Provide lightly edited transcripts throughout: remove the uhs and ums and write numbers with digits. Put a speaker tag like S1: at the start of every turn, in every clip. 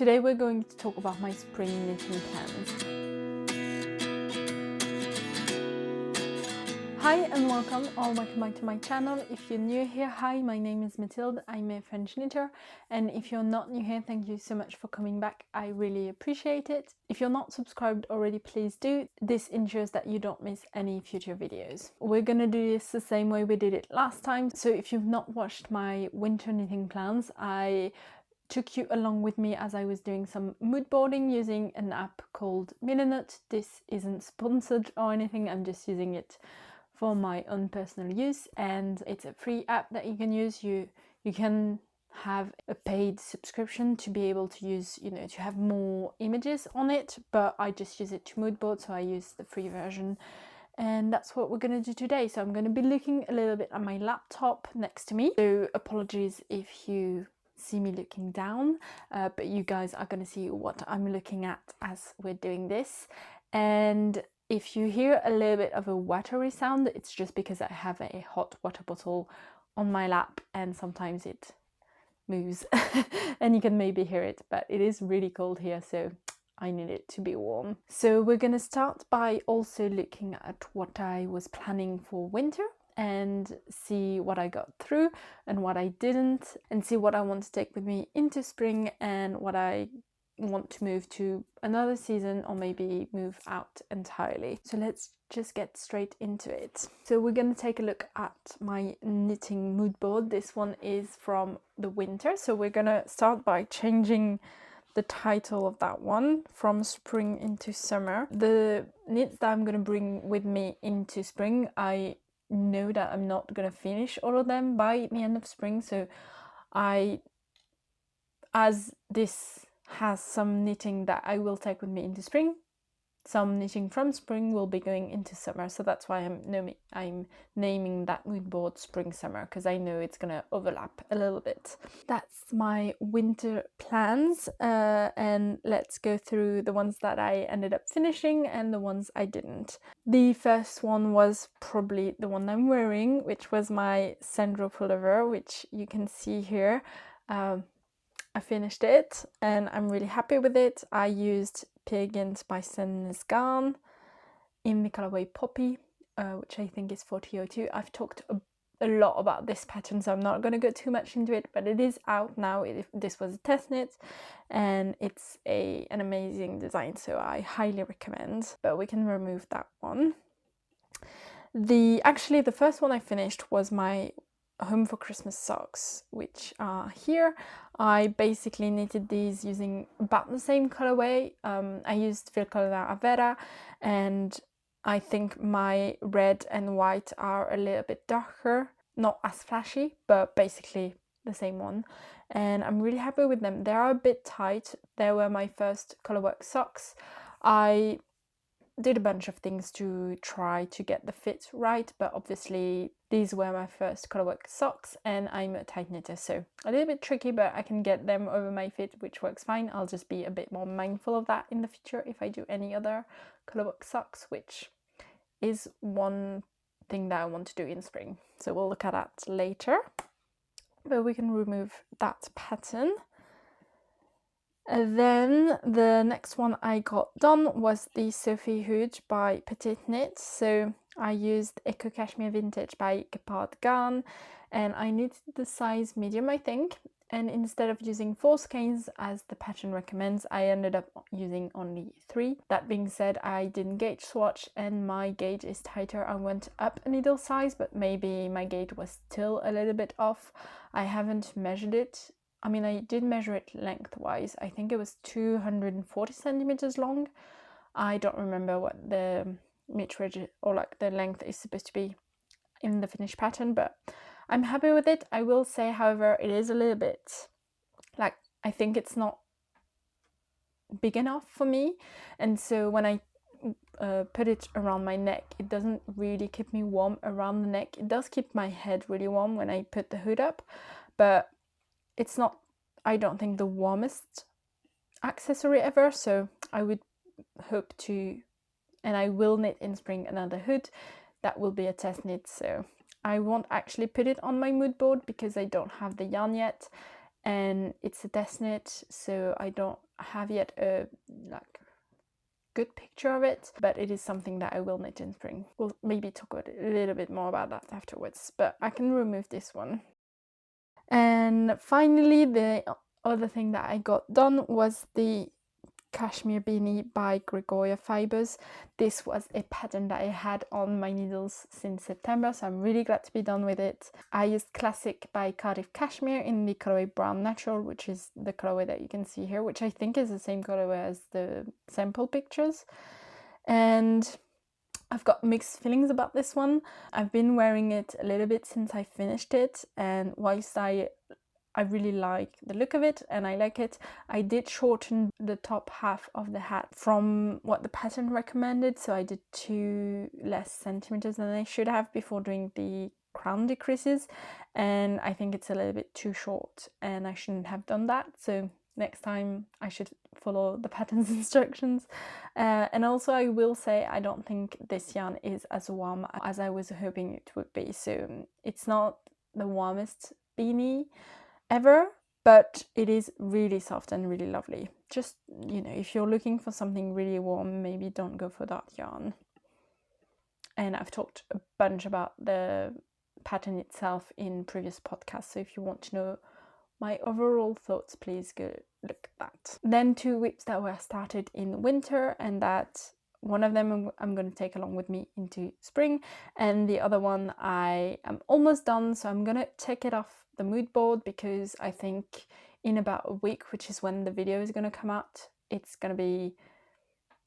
S1: Today we're going to talk about my spring knitting plans. Hi and welcome or welcome back to my channel. If you're new here, hi, my name is Mathilde, I'm a French knitter, and if you're not new here, thank you so much for coming back, I really appreciate it. If you're not subscribed already, please do. This ensures that you don't miss any future videos. We're gonna do this the same way we did it last time, so if you've not watched my winter knitting plans, I took you along with me as I was doing some mood boarding using an app called Millinut. This isn't sponsored or anything, I'm just using it for my own personal use, and it's a free app that you can use. You can have a paid subscription to be able to use, to have more images on it, but I just use it to mood board, so I use the free version. And that's what we're going to do today. So I'm going to be looking a little bit at my laptop next to me, so apologies if you see me looking down, but you guys are going to see what I'm looking at as we're doing this. And if you hear a little bit of a watery sound, it's just because I have a hot water bottle on my lap and sometimes it moves and you can maybe hear it, but it is really cold here, so I need it to be warm. So we're gonna start by also looking at what I was planning for winter and see what I got through and what I didn't, and see what I want to take with me into spring and what I want to move to another season or maybe move out entirely. So let's just get straight into it. So we're going to take a look at my knitting mood board. This one is from the winter, so we're going to start by changing the title of that one from spring into summer. The knits that I'm going to bring with me into spring, I know that I'm not going to finish all of them by the end of spring, so as this has some knitting that I will take with me into spring, some knitting from spring will be going into summer, so that's why I'm naming that mood board spring summer, because I know it's gonna overlap a little bit. That's my winter plans, and let's go through the ones that I ended up finishing and the ones I didn't. The first one was probably the one I'm wearing, which was my Sandro Pullover, which you can see here. I finished it and I'm really happy with it. I used Gynt by Sandnes Garn in the colorway Poppy, which I think is 4002. I've talked a lot about this pattern, so I'm not going to go too much into it, but it is out now. This was a test knit and it's an amazing design, so I highly recommend, but we can remove that one. Actually, the first one I finished was my Home for Christmas socks, which are here. I basically knitted these using about the same colorway. I used Filcolana Arwetta, and I think my red and white are a little bit darker, not as flashy, but basically the same one, and I'm really happy with them. They are a bit tight. They were my first colorwork socks. I did a bunch of things to try to get the fit right, but obviously these were my first colorwork socks and I'm a tight knitter, so a little bit tricky, but I can get them over my fit, which works fine. I'll just be a bit more mindful of that in the future if I do any other colorwork socks, which is one thing that I want to do in spring, so we'll look at that later. But we can remove that pattern. And then the next one I got done was the Sophie Hood by testknit. So I used Eco Cashmere Vintage by Garn, and I knitted the size medium, I think. And instead of using 4 skeins as the pattern recommends, I ended up using only 3. That being said, I didn't gauge swatch and my gauge is tighter. I went up a needle size, but maybe my gauge was still a little bit off. I haven't measured it. I mean, I did measure it lengthwise. I think it was 240 centimeters long. I don't remember what the meterage or like the length is supposed to be in the finished pattern, but I'm happy with it. I will say, however, it is a little bit, like, I think it's not big enough for me. And so when I put it around my neck, it doesn't really keep me warm around the neck. It does keep my head really warm when I put the hood up, but it's not, I don't think, the warmest accessory ever, so I would hope to, and I will knit in spring another hood that will be a test knit, so I won't actually put it on my mood board because I don't have the yarn yet, and it's a testknit, so I don't have yet a like good picture of it, but it is something that I will knit in spring. We'll maybe talk a little bit more about that afterwards, but I can remove this one. And finally, the other thing that I got done was the Cashmere Beanie by Gregoria Fibers. This was a pattern that I had on my needles since September, so I'm really glad to be done with it. I used Classic by Cardiff Cashmere in the colorway Brown Natural, which is the colorway that you can see here, which I think is the same colorway as the sample pictures. And I've got mixed feelings about this one. I've been wearing it a little bit since I finished it, and whilst I really like the look of it and I like it, I did shorten the top half of the hat from what the pattern recommended, so I did 2 less centimeters than I should have before doing the crown decreases, and I think it's a little bit too short and I shouldn't have done that, so next time I should follow the pattern's instructions. And also I will say I don't think this yarn is as warm as I was hoping it would be, so it's not the warmest beanie ever, but it is really soft and really lovely. Just, you know, if you're looking for something really warm, maybe don't go for that yarn. And I've talked a bunch about the pattern itself in previous podcasts, so if you want to know my overall thoughts, please go look at that. Then 2 whips that were started in winter, and that one of them I'm going to take along with me into spring, and the other one I am almost done, so I'm going to take it off the mood board because I think in about a week, which is when the video is going to come out, it's going to be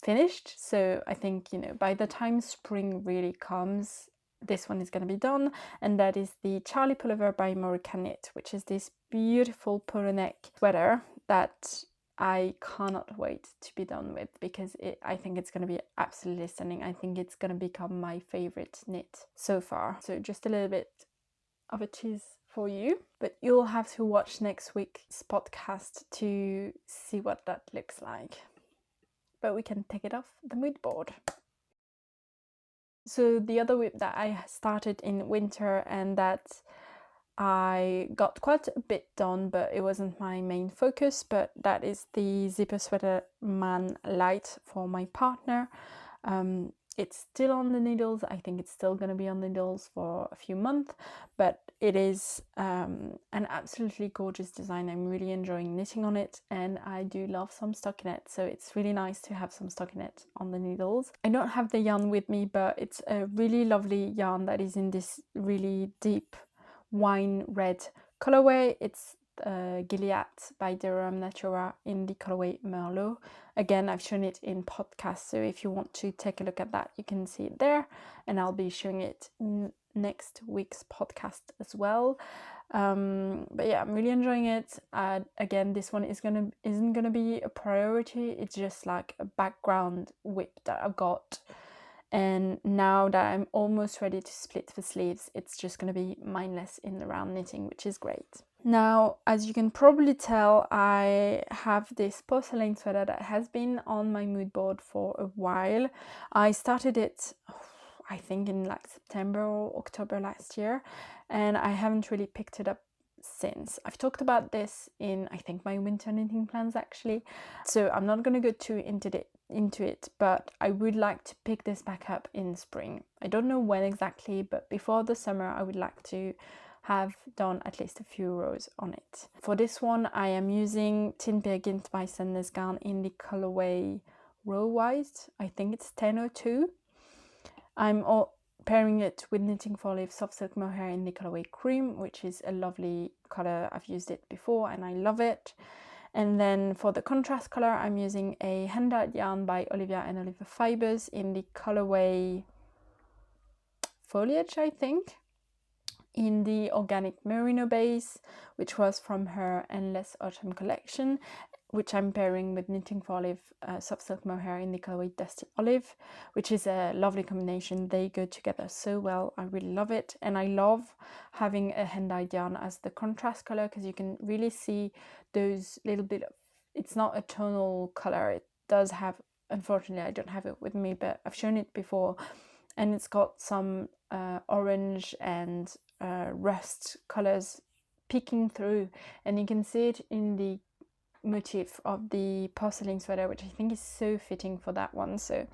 S1: finished. So I think, you know, by the time spring really comes, this one is going to be done, and that is the Sandro Pullover by Morecaknit, which is this beautiful polo neck sweater that I cannot wait to be done with because I think it's going to be absolutely stunning. I think it's going to become my favorite knit so far. So just a little bit of a tease for you, but you'll have to watch next week's podcast to see what that looks like. But we can take it off the mood board. So the other whip that I started in winter and that I got quite a bit done, but it wasn't my main focus, but that is the zipper sweater Man Light for my partner. It's still on the needles. I think it's still going to be on the needles for a few months, but it is an absolutely gorgeous design. I'm really enjoying knitting on it, and I do love some stockinette, so it's really nice to have some stockinette on the needles. I don't have the yarn with me, but it's a really lovely yarn that is in this really deep wine red colorway. It's Gilead by Rerum Natura in the colorway Merlot. Again, I've shown it in podcast, so if you want to take a look at that, you can see it there, and I'll be showing it in next week's podcast as well. But yeah, I'm really enjoying it. Again, this one isn't gonna be a priority. It's just like a background whip that I've got. And now that I'm almost ready to split the sleeves, it's just going to be mindless in the round knitting, which is great. Now, as you can probably tell, I have this porcelain sweater that has been on my mood board for a while. I started it, I think, in like September or October last year, and I haven't really picked it up since. I've talked about this in, I think, my winter knitting plans actually, so I'm not going to go too into it, but I would like to pick this back up in spring. I don't know when exactly, but before the summer I would like to have done at least a few rows on it. For this one I am using Tin Pear Gynt by Sandnes Garn in the colorway Row Wise. I think it's 1002. I'm pairing it with Knitting for Olive Soft Silk Mohair in the colorway Cream, which is a lovely color. I've used it before and I love it. And then for the contrast color, I'm using a hand-dyed yarn by Olivia and Oliver Fibers in the colorway Foliage, I think, in the organic merino base, which was from her Endless Autumn collection, which I'm pairing with Knitting for Olive Soft Silk Mohair in the colorway Dusty Olive, which is a lovely combination. They go together so well. I really love it, and I love having a hand-dyed yarn as the contrast color because you can really see those little bit of, it's not a tonal color. It does have, unfortunately I don't have it with me, but I've shown it before, and it's got some orange and rust colors, peeking through, and you can see it in the motif of the porcelain sweater, which I think is so fitting for that one. So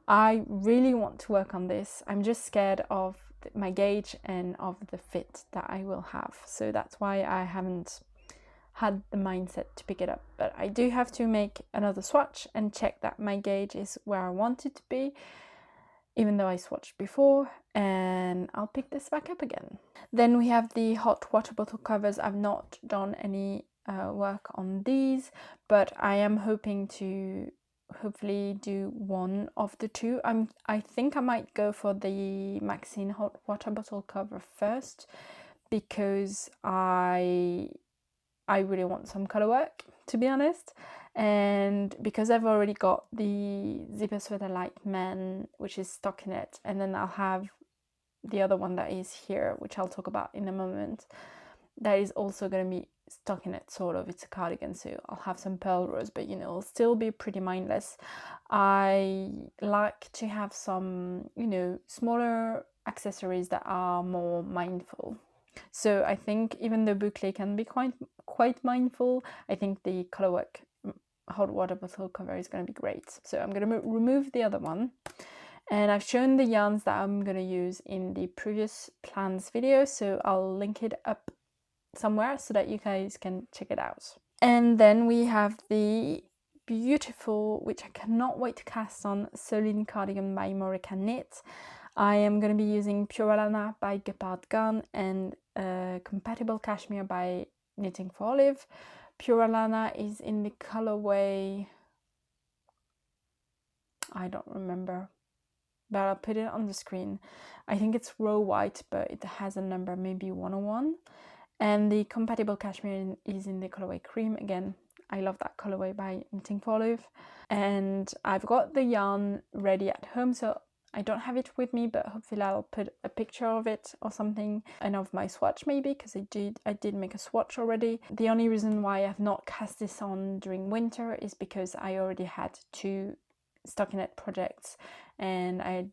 S1: I really want to work on this. I'm just scared of my gauge and of the fit that I will have, so that's why I haven't had the mindset to pick it up. But I do have to make another swatch and check that my gauge is where I want it to be, even though I swatched before, and I'll pick this back up again. Then we have the hot water bottle covers. I've not done any work on these, but I am hoping to hopefully do one of the two. I think I might go for the Maxine hot water bottle cover first, because I really want some color work, to be honest, and because I've already got the Zipper Sweater Light Man, which is stockinette, and then I'll have the other one that is here, which I'll talk about in a moment, that is also going to be stockinette, sort of. It's a cardigan, so I'll have some pearl rose, but you know, it'll still be pretty mindless. I like to have some, you know, smaller accessories that are more mindful. So I think even the boucle can be quite mindful, I think the colorwork hot water bottle cover is going to be great. So I'm going to remove the other one, and I've shown the yarns that I'm going to use in the previous plans video, so I'll link it up somewhere so that you guys can check it out. And then we have the beautiful, which I cannot wait to cast on, Celine cardigan by Morecaknit. I am going to be using Filcolana by Garn and Compatible Cashmere by Knitting for Olive. Filcolana is in the colorway, I don't remember, but I'll put it on the screen. I think it's raw white, but it has a number, maybe 101. And the Compatible Cashmere is in the colorway Cream. Again, I love that colorway by Knitting for Olive. And I've got the yarn ready at home, so I don't have it with me, but hopefully I'll put a picture of it or something, and of my swatch maybe, because I did make a swatch already. The only reason why I've not cast this on during winter is because I already had 2 stockinette projects and I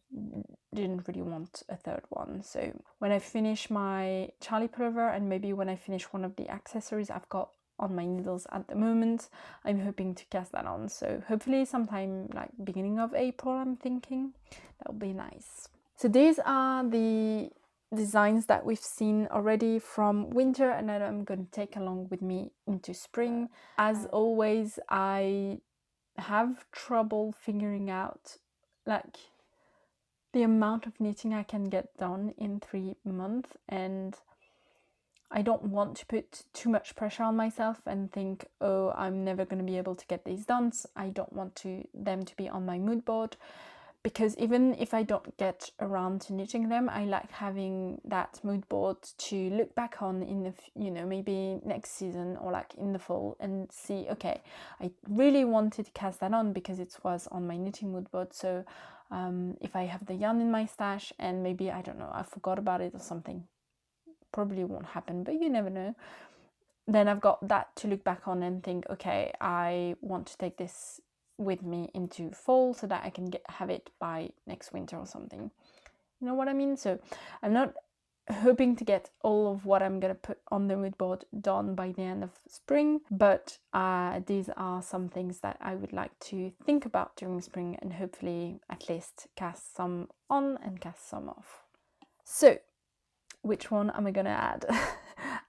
S1: didn't really want a third one. So when I finish my Charlie pullover, and maybe when I finish one of the accessories I've got on my needles at the moment, I'm hoping to cast that on. So hopefully sometime like beginning of April, I'm thinking. That would be nice. So these are the designs that we've seen already from winter, and that I'm going to take along with me into spring. As always, I have trouble figuring out like the amount of knitting I can get done in 3 months, and I don't want to put too much pressure on myself and think, oh, I'm never going to be able to get these done. I don't want them to be on my mood board, because even if I don't get around to knitting them, I like having that mood board to look back on in the, you know, maybe next season or like in the fall, and see, okay, I really wanted to cast that on because it was on my knitting mood board. So if I have the yarn in my stash and maybe, I don't know, I forgot about it or something, probably won't happen, but you never know, then I've got that to look back on and think, okay, I want to take this with me into fall so that I can have it by next winter or something. You know what I mean? So I'm not hoping to get all of what I'm gonna put on the mood board done by the end of spring, but these are some things that I would like to think about during spring, and hopefully at least cast some on and cast some off. So which one am I gonna add?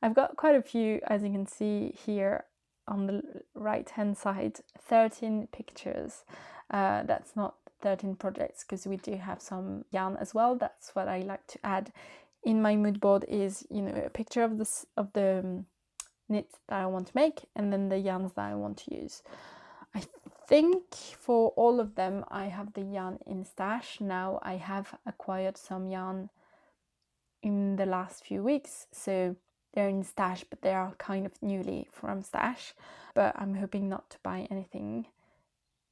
S1: I've got quite a few, as you can see here on the right hand side, 13 pictures. That's not 13 projects, because we do have some yarn as well. That's what I like to add in my mood board, is, you know, a picture of the knit that I want to make, and then the yarns that I want to use. I think for all of them I have the yarn in stash. Now I have acquired some yarn in the last few weeks, so they're in stash, but they are kind of newly from stash. But I'm hoping not to buy anything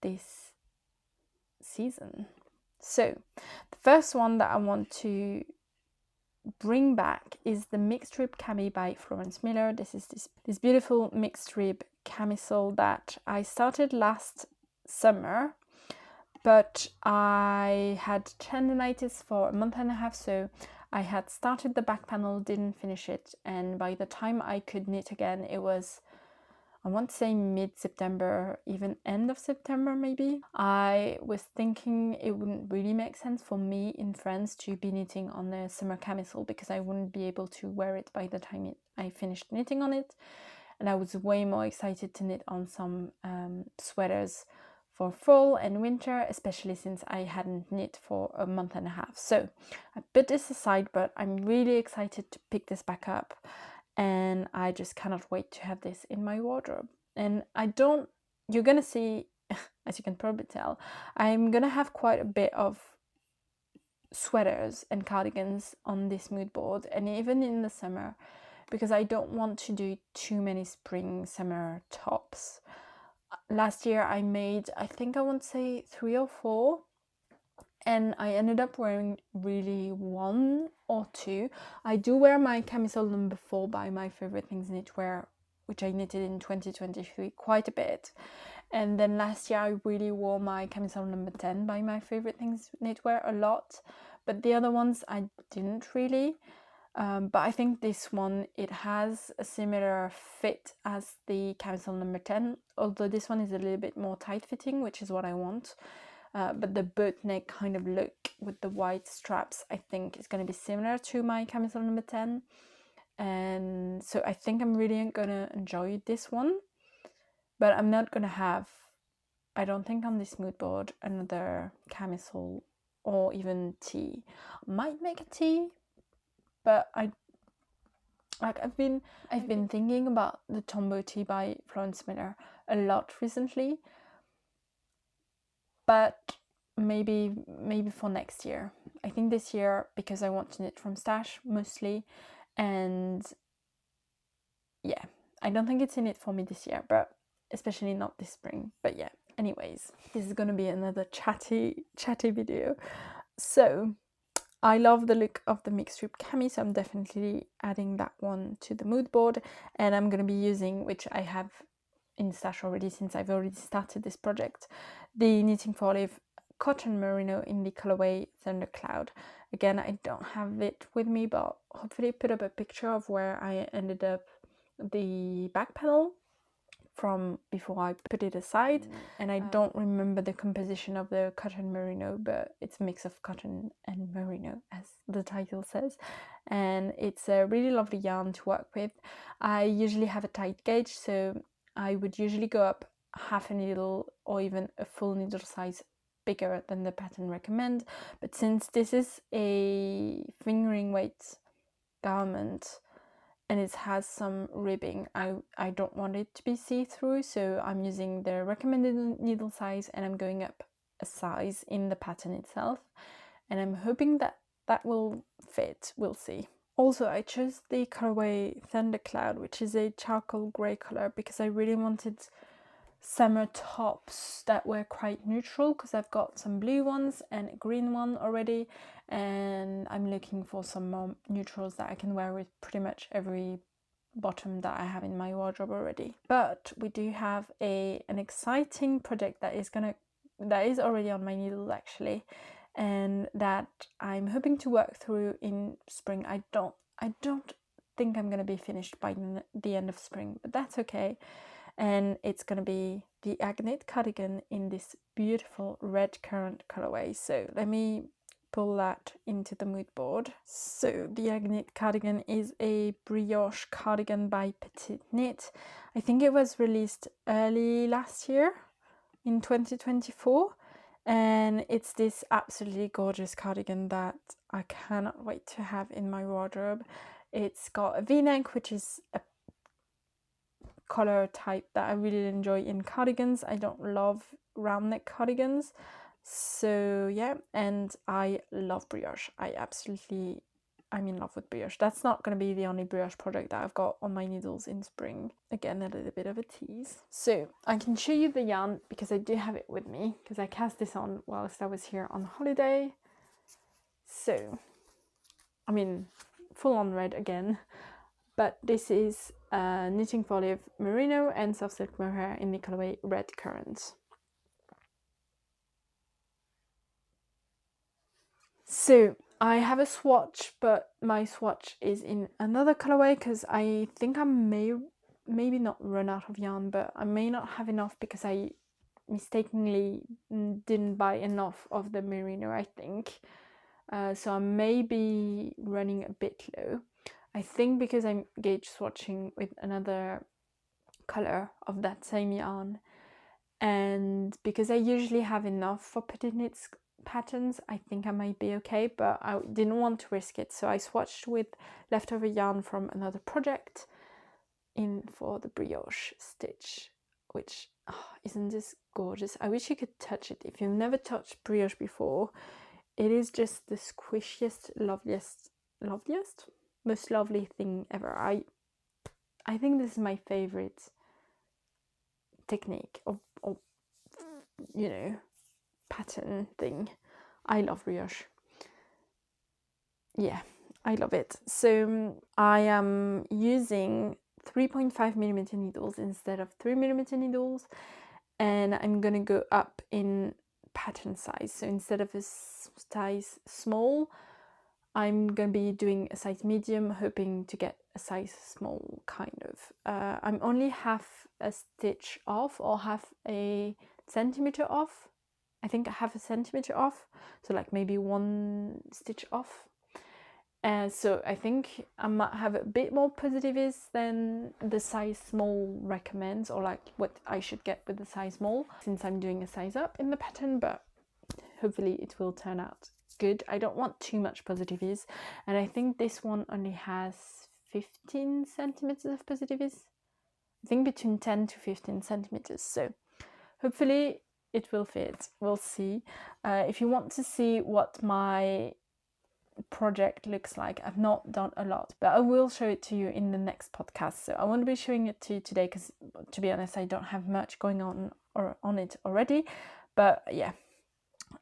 S1: this season. So the first one that I want to bring back is the mixed rib cami by Florence Miller. This is this beautiful mixed rib camisole that I started last summer, but I had tendinitis for a month and a half, so I had started the back panel, didn't finish it, and by the time I could knit again, it was, I want to say mid-September, even end of September maybe. I was thinking it wouldn't really make sense for me in France to be knitting on a summer camisole because I wouldn't be able to wear it by the time I finished knitting on it. And I was way more excited to knit on some sweaters for fall and winter, especially since I hadn't knit for a month and a half. So I put this aside, but I'm really excited to pick this back up, and I just cannot wait to have this in my wardrobe. And you're gonna see, as you can probably tell, I'm gonna have quite a bit of sweaters and cardigans on this mood board, and even in the summer, because I don't want to do too many spring summer tops. Last year I made, I think I want to say 3 or 4, and I ended up wearing really 1 or 2. I do wear my camisole number 4 by My Favorite Things Knitwear, which I knitted in 2023 quite a bit. And then last year I really wore my camisole number 10 by My Favorite Things Knitwear a lot, but the other ones I didn't really. But I think this one, it has a similar fit as the camisole number 10, although this one is a little bit more tight fitting, which is what I want. But the boat neck kind of look with the white straps, I think is going to be similar to my camisole number 10. And so I think I'm really going to enjoy this one. But I'm not going to have, I don't think on this mood board, another camisole or even tee. I might make a tee, but I've been thinking about the Tombow tee by Florence Miller a lot recently, but maybe for next year. I think this year, because I want to knit from stash mostly, and yeah, I don't think it's in it for me this year, but especially not this spring. But yeah, anyways, this is gonna be another chatty video. So I love the look of the mixed strip cami, so I'm definitely adding that one to the mood board, and I'm going to be using, which I have in stash already since I've already started this project, the Knitting for Olive Cotton Merino in the colorway Thundercloud. Again, I don't have it with me, but hopefully put up a picture of where I ended up the back panel from before I put it aside. And I don't remember the composition of the cotton merino, but it's a mix of cotton and merino, as the title says, and it's a really lovely yarn to work with. I usually have a tight gauge, so I would usually go up half a needle or even a full needle size bigger than the pattern recommend, but since this is a fingering weight garment and it has some ribbing, I don't want it to be see-through, so I'm using the recommended needle size and I'm going up a size in the pattern itself, and I'm hoping that that will fit. We'll see. Also, I chose the colorway Thundercloud, which is a charcoal grey color, because I really wanted summer tops that were quite neutral, because I've got some blue ones and a green one already, and I'm looking for some more neutrals that I can wear with pretty much every bottom that I have in my wardrobe already. But we do have an exciting project that is already on my needles actually, and that I'm hoping to work through in spring. I don't think I'm gonna be finished by the end of spring, but that's okay. And it's going to be the agnete cardigan in this beautiful red currant colorway. So let me pull that into the mood board. So the agnete cardigan is a brioche cardigan by Petite Knit. I think it was released early last year in 2024, and it's this absolutely gorgeous cardigan that I cannot wait to have in my wardrobe. It's got a v-neck, which is a color type that I really enjoy in cardigans. I don't love round neck cardigans, so yeah, and I love brioche. I'm in love with brioche. That's not going to be the only brioche project that I've got on my needles in spring. Again, a little bit of a tease. So I can show you the yarn because I do have it with me, because I cast this on whilst I was here on holiday. So, I mean, full on red again. But this is Knitting for Olive Merino and Soft Silk Mohair in the colorway Red Currant. So I have a swatch, but my swatch is in another colorway because I think I maybe not run out of yarn, but I may not have enough because I mistakenly didn't buy enough of the merino, I think. So I may be running a bit low. I think because I'm gauge swatching with another color of that same yarn, and because I usually have enough for petit knits patterns, I think I might be okay, but I didn't want to risk it, so I swatched with leftover yarn from another project in for the brioche stitch, which isn't this gorgeous? I wish you could touch it. If you've never touched brioche before, it is just the squishiest, loveliest, most lovely thing ever. I think this is my favorite technique of you know, pattern thing. I love brioche. Yeah, I love it. So I am using 3.5mm needles instead of 3mm needles, and I'm gonna go up in pattern size. So instead of a size small, I'm gonna be doing a size medium, hoping to get a size small, kind of. I'm only half a stitch off, or half a centimeter off. I think I have a centimeter off, so like maybe 1 stitch off. So I think I might have a bit more positives than the size small recommends, or like what I should get with the size small, since I'm doing a size up in the pattern, but hopefully it will turn out good. I don't want too much positives, and I think this one only has 15 centimeters of positives. I think between 10 to 15 centimeters, so hopefully it will fit. We'll see. If you want to see what my project looks like, I've not done a lot, but I will show it to you in the next podcast. So I won't be showing it to you today because, to be honest, I don't have much going on it already. But yeah,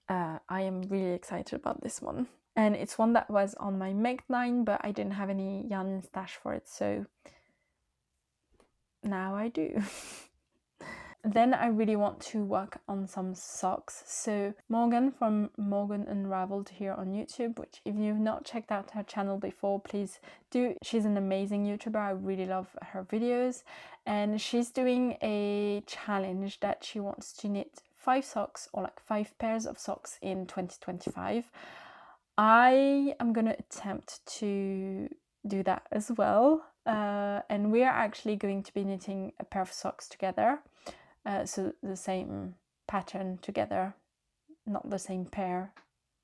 S1: I am really excited about this one, and it's one that was on my make line, but I didn't have any yarn in stash for it, so now I do. Then I really want to work on some socks. So Morgan from Morgan Unraveled here on YouTube, which if you've not checked out her channel before, please do. She's an amazing YouTuber. I really love her videos, and she's doing a challenge that she wants to knit 5 socks, or like 5 pairs of socks in 2025. I am gonna attempt to do that as well, and we are actually going to be knitting a pair of socks together. So the same pattern together, not the same pair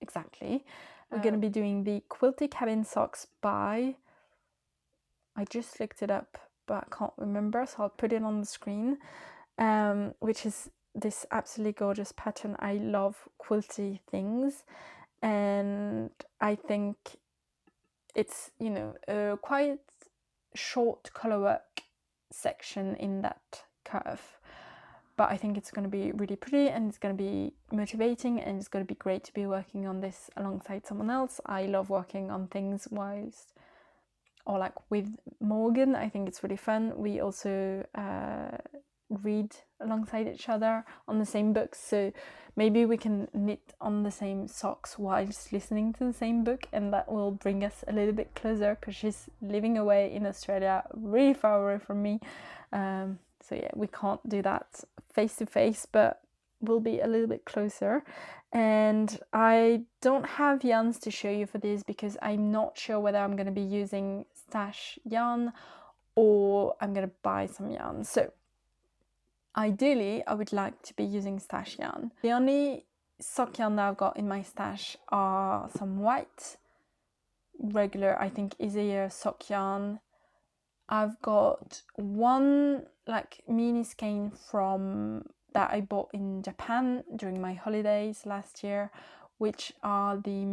S1: exactly. We're going to be doing the Quilty Cabin socks by, I just looked it up but I can't remember, so I'll put it on the screen, which is this absolutely gorgeous pattern. I love quilty things, and I think it's, you know, a quite short colorwork section in that curve, but I think it's going to be really pretty, and it's going to be motivating, and it's going to be great to be working on this alongside someone else. I love working on things whilst, or like with Morgan. I think it's really fun. We also read alongside each other on the same books, so maybe we can knit on the same socks whilst listening to the same book, and that will bring us a little bit closer, because she's living away in Australia, really far away from me. So yeah, we can't do that face to face, but we'll be a little bit closer. And I don't have yarns to show you for this because I'm not sure whether I'm going to be using stash yarn or I'm going to buy some yarn. So ideally, I would like to be using stash yarn. The only sock yarn that I've got in my stash are some white, regular, I think, easier sock yarn. I've got one like mini skein from that I bought in Japan during my holidays last year, which are the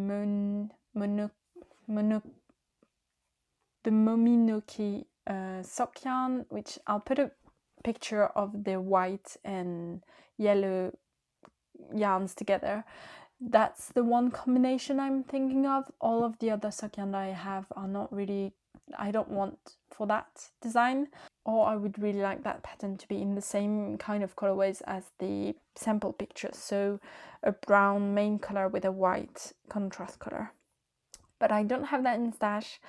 S1: Mominoki sock yarn, which I'll put a picture of the white and yellow yarns together. That's the one combination I'm thinking of. All of the other sock yarn that I have are not really, I don't want for that design, or I would really like that pattern to be in the same kind of colorways as the sample pictures, so a brown main color with a white contrast color. but I don't have that in stash.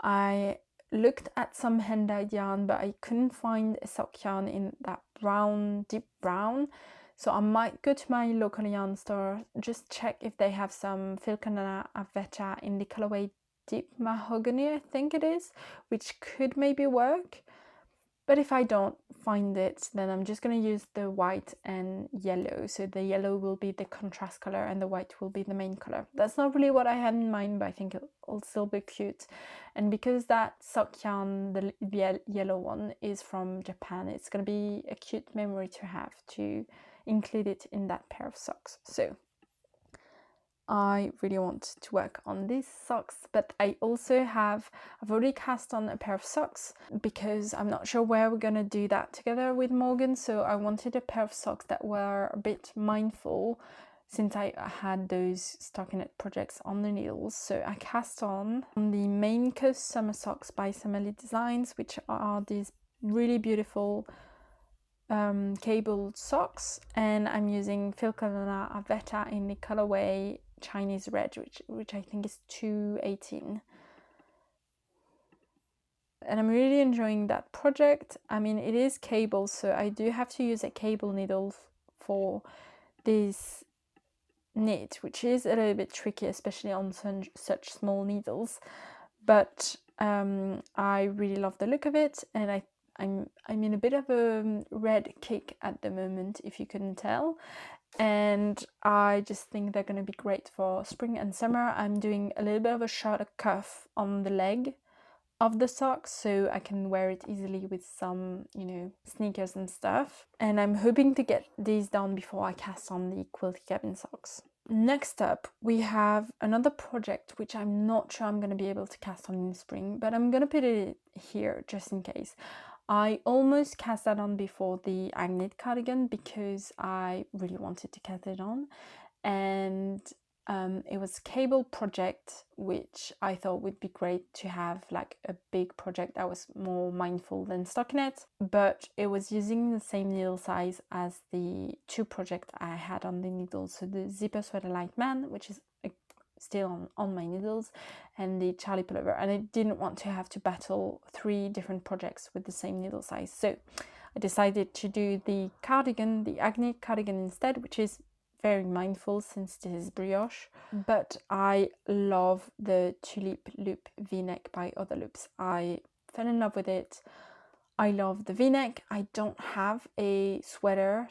S1: I looked at some hand-dyed yarn, but I couldn't find a sock yarn in that brown, deep brown. So I might go to my local yarn store, just check if they have some Filcolana Arwetta in the colorway Deep Mahogany, I think it is, which could maybe work. But if I don't find it, then I'm just going to use the white and yellow. So the yellow will be the contrast color and the white will be the main color. That's not really what I had in mind, but I think it'll still be cute. And because that sock yarn, the yellow one, is from Japan, it's going to be a cute memory to have, to include it in that pair of socks. So I really want to work on these socks, but I've already cast on a pair of socks because I'm not sure where we're gonna do that together with Morgan. So I wanted a pair of socks that were a bit mindful, since I had those stockinette projects on the needles. So I cast on the Maine Coast Summer Socks by Samali Designs, which are these really beautiful cabled socks, and I'm using Filcolana Arwetta in the colorway Chinese Red, which I think is 218. And I'm really enjoying that project. I mean, it is cable, so I do have to use a cable needle for this knit, which is a little bit tricky, especially on such small needles. But I really love the look of it, and I'm in a bit of a red kick at the moment, if you couldn't tell. And I just think they're going to be great for spring and summer. I'm doing a little bit of a shorter cuff on the leg of the socks, so I can wear it easily with some, you know, sneakers and stuff. And I'm hoping to get these done before I cast on the quilty cabin socks. Next up, we have another project which I'm not sure I'm going to be able to cast on in the spring, but I'm going to put it here just in case. I almost cast that on before the agnete cardigan because I really wanted to cast it on, and it was a cable project which I thought would be great to have, like a big project that was more mindful than stockinette, but it was using the same needle size as the two projects I had on the needles, so the Zipper Sweater Light Man, which is still on my needles, and the Charlie Pullover, and I didn't want to have to battle 3 different projects with the same needle size, so I decided to do the cardigan, the agnete cardigan instead, which is very mindful since this is brioche. But I love the tulip loop v-neck by Other Loops. I fell in love with it. I love the v-neck. I don't have a sweater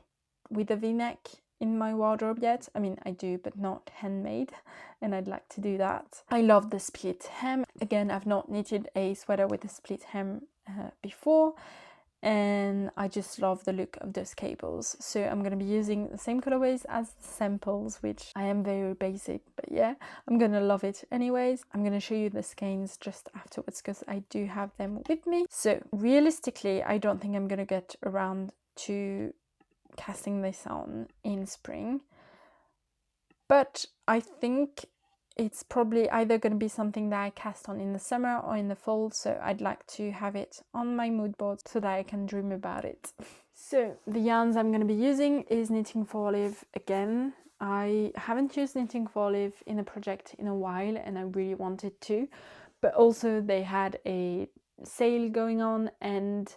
S1: with a v-neck in my wardrobe yet. I mean, I do, but not handmade, and I'd like to do that. I love the split hem. Again, I've not knitted a sweater with a split hem before, and I just love the look of those cables. So I'm going to be using the same colorways as the samples, which I am very basic, but yeah, I'm going to love it anyways. I'm going to show you the skeins just afterwards because I do have them with me. So realistically, I don't think I'm going to get around to casting this on in spring, but I think it's probably either going to be something that I cast on in the summer or in the fall, so I'd like to have it on my mood board so that I can dream about it. So the yarns I'm going to be using is Knitting for Olive again. I haven't used Knitting for Olive in a project in a while, and I really wanted to, but also they had a sale going on and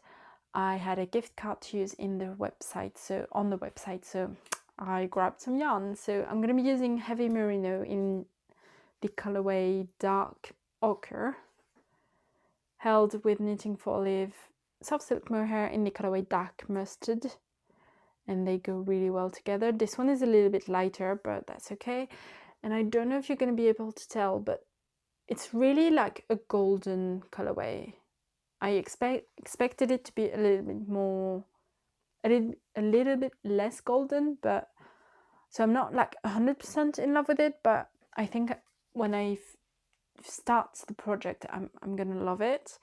S1: I had a gift card to use in the website, on the website, so I grabbed some yarn. So I'm going to be using Heavy Merino in the colorway Dark Ochre, held with Knitting for Olive Soft Silk Mohair in the colorway Dark Mustard, and they go really well together. This one is a little bit lighter, but that's okay. And I don't know if you're going to be able to tell, but it's really like a golden colorway. I expected it to be a little bit more, a little bit less golden, but so I'm not like 100% in love with it, but I think when I start the project, I'm gonna love it.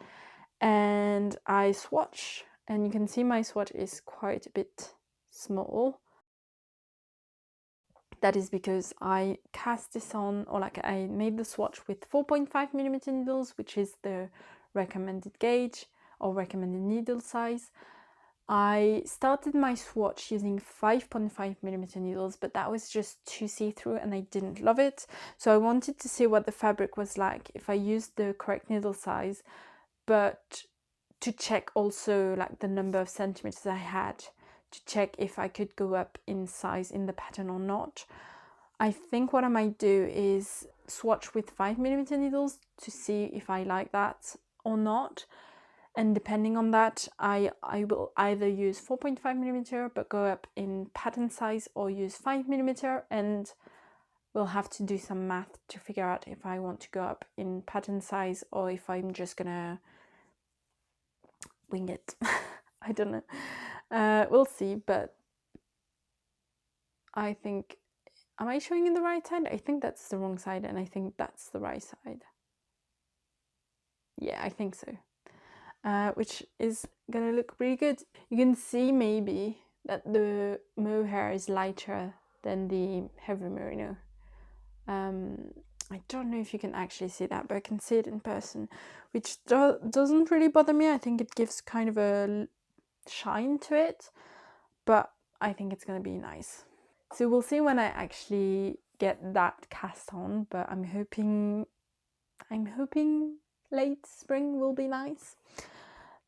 S1: And I swatch, and you can see my swatch is quite a bit small. That is because I cast this on, or like I made the swatch with 4.5mm needles, which is the recommended gauge or recommended needle size. I started my swatch using 5.5mm needles, but that was just too see-through and I didn't love it. So I wanted to see what the fabric was like if I used the correct needle size, but to check also like the number of centimeters I had, to check if I could go up in size in the pattern or not. I think what I might do is swatch with 5mm needles to see if I like that or not. And depending on that, I will either use 4.5mm but go up in pattern size, or use 5mm, and we'll have to do some math to figure out if I want to go up in pattern size or if I'm just gonna wing it. I don't know. We'll see, but I think, am I showing in the right side? I think that's the wrong side, and I think that's the right side. Yeah, I think so. Which is gonna look pretty good. You can see maybe that the mohair is lighter than the heavy merino. I don't know if you can actually see that, but I can see it in person, which doesn't really bother me. I think it gives kind of a shine to it, but I think it's gonna be nice. So we'll see when I actually get that cast on, but I'm hoping late spring will be nice.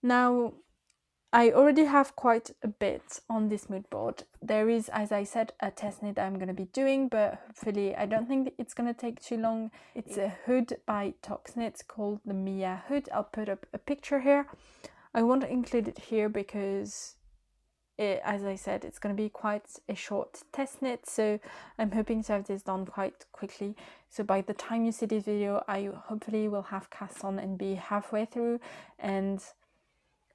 S1: Now, I already have quite a bit on this mood board. There is, as I said, a test knit I'm going to be doing, but hopefully I don't think it's going to take too long. It's a hood by testknit called the Mia hood. I'll put up a picture here. I won't include it here because, as I said, it's going to be quite a short test knit, so I'm hoping to have this done quite quickly. So by the time you see this video, I hopefully will have cast on and be halfway through, and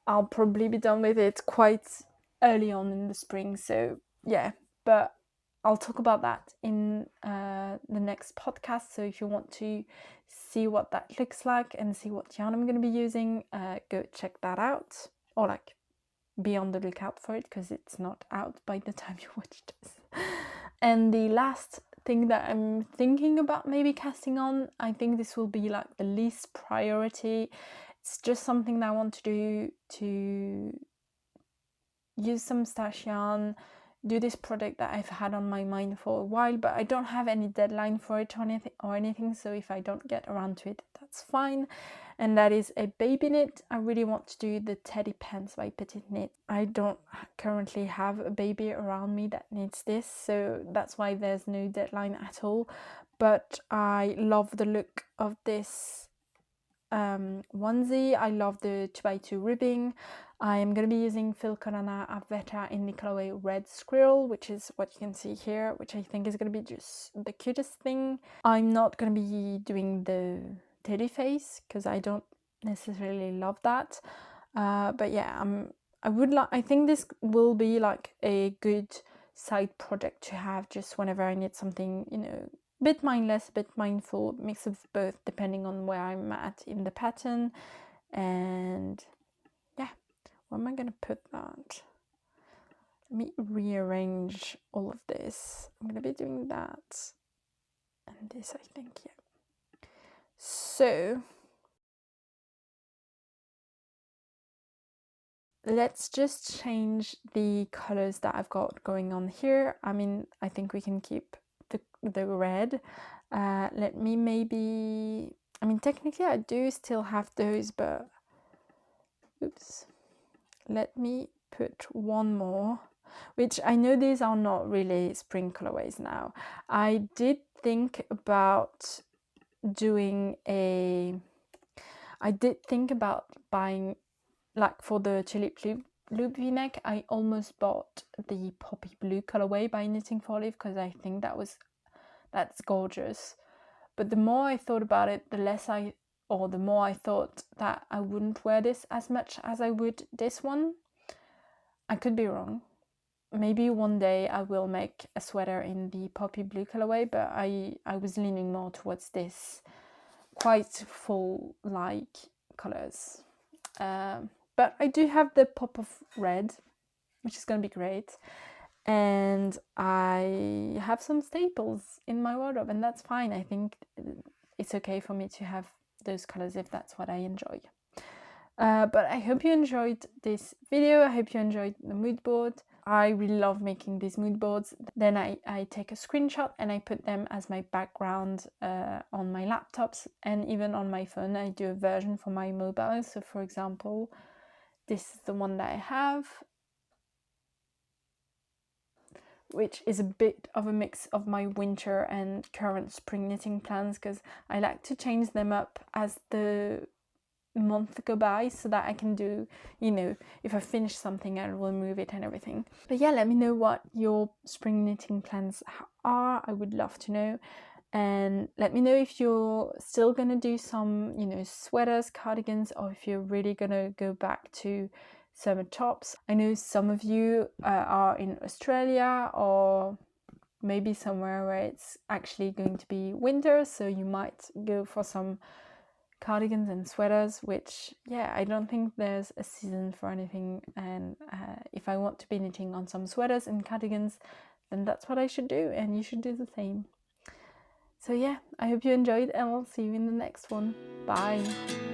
S1: I'll probably be done with it quite early on in the spring. So yeah, but I'll talk about that in the next podcast. So if you want to see what that looks like and see what yarn I'm going to be using, go check that out, or like be on the lookout for it, because it's not out by the time you watch this. And the last thing that I'm thinking about maybe casting on, I think this will be like the least priority. It's just something that I want to do, to use some stash yarn, do this project that I've had on my mind for a while, but I don't have any deadline for it or anything, so if I don't get around to it, that's fine. And that is a baby knit. I really want to do the Teddy Pants by Petite Knit. I don't currently have a baby around me that needs this, so that's why there's no deadline at all. But I love the look of this onesie. I love the 2x2 ribbing. I am going to be using Filcolana Arwetta in the colorway Red Squirrel, which is what you can see here, which I think is going to be just the cutest thing. I'm not going to be doing the teddy face because I don't necessarily love that. But yeah, I think this will be like a good side project to have just whenever I need something, you know, a bit mindless, a bit mindful, mix of both depending on where I'm at in the pattern. And yeah, where am I gonna put that? Let me rearrange all of this. I'm gonna be doing that and this, I think. Yeah, so let's just change the colors that I've got going on here. I mean, I think we can keep the red. Let me maybe, I mean, technically I do still have those, but oops. Let me put one more, which I know these are not really spring colorways now. I did think about doing I did think about buying, like for the tulip loop v-neck, I almost bought the poppy blue colorway by Knitting for Olive because I think that's gorgeous. But the more I thought about it, the more I thought that I wouldn't wear this as much as I would this one. I could be wrong. Maybe one day I will make a sweater in the poppy blue colorway, but I was leaning more towards this quite full like colors. But I do have the pop of red, which is going to be great. And I have some staples in my wardrobe, and that's fine. I think it's okay for me to have those colors if that's what I enjoy. But I hope you enjoyed this video. I hope you enjoyed the mood board. I really love making these mood boards. Then I take a screenshot and I put them as my background on my laptops, and even on my phone. I do a version for my mobile. So for example, this is the one that I have, which is a bit of a mix of my winter and current spring knitting plans, because I like to change them up as the month go by, so that I can do, you know, if I finish something I will remove it and everything. But yeah, let me know what your spring knitting plans are. I would love to know. And let me know if you're still gonna do some, you know, sweaters, cardigans, or if you're really gonna go back to summer tops. I know some of you are in Australia, or maybe somewhere where it's actually going to be winter, so you might go for some cardigans and sweaters, which, yeah, I don't think there's a season for anything. And if I want to be knitting on some sweaters and cardigans, then that's what I should do, and you should do the same. So yeah, I hope you enjoyed, and I'll see you in the next one. Bye!